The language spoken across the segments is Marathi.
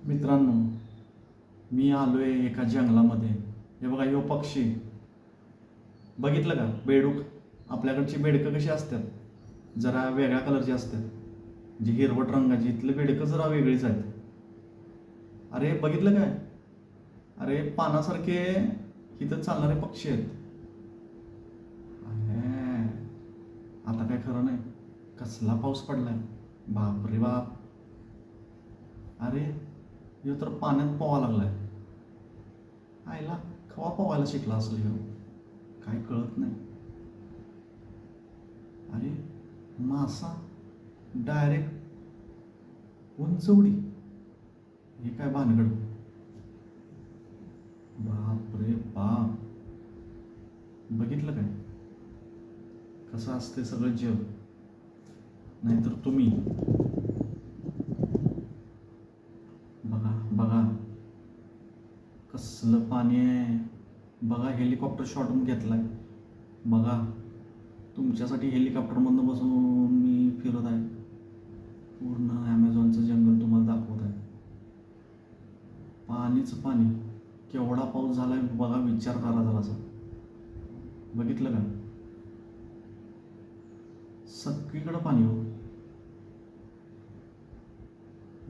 मित्रांनो, मी आलोय एका जंगलामध्ये. हे बघा, ह्यो पक्षी बघितलं का? बेडूक. आपल्याकडची बेडकं कशी असतात, जरा वेगळ्या कलरची असतात, जी हिरवट रंगाची. इथली बेडकं जरा वेगळीच आहेत. अरे बघितलं काय? अरे पानासारखे इथं चालणारे पक्षी आहेत. अरे, आता काय खरं नाही. कसला पाऊस पडलाय, बाप रे बाप. अरे, ह्यो तर पाण्यात पोवा लागलाय. आईला कवा पोवायला शिकला असेल ह्यो, काय कळत नाही. अरे, मासा डायरेक्ट उंच उडी. हे काय भानगड, बाप रे बाप. बघितलं काय कसं असते सगळं जग. नाहीतर तुम्ही बघा बघा, कसलं पाणी आहे. बघा, हेलिकॉप्टर शॉट घेतलाय. बघा, तुमच्यासाठी हेलिकॉप्टरमधनं बसून मी फिरत आहे. पूर्ण ॲमेझॉनचं जंगल तुम्हाला दाखवत आहे. पाणीच पाणी. केवढा पाऊस झालाय बघा, विचार करा जरासा. बघितलं का? सगळीकडं पाणी हो.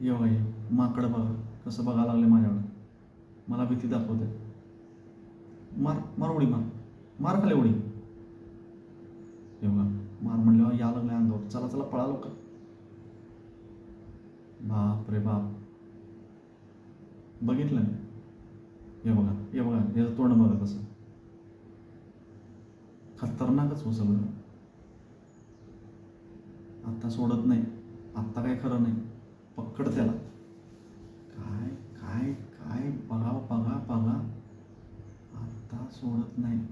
ये बघा, ये माकडं बघा कसं बघायला लागले माझ्याकडं. मला भीती दाखवते. मार मार उडी, मार मार खाली उडी. हे बघा, मार म्हणल्यावर या लागल्या अंगावर. चला चला, पळा लवकर. बाप रे बाप. बघितलं? हे बघा, हे बघा, याचं तोंड बघा कसं. खतरनाकच हो सगळं. आत्ता सोडत नाही. आत्ता काय खरं नाही. पकड त्याला. काय काय काय, बघा बघा बघा. आत्ता सोडत नाही.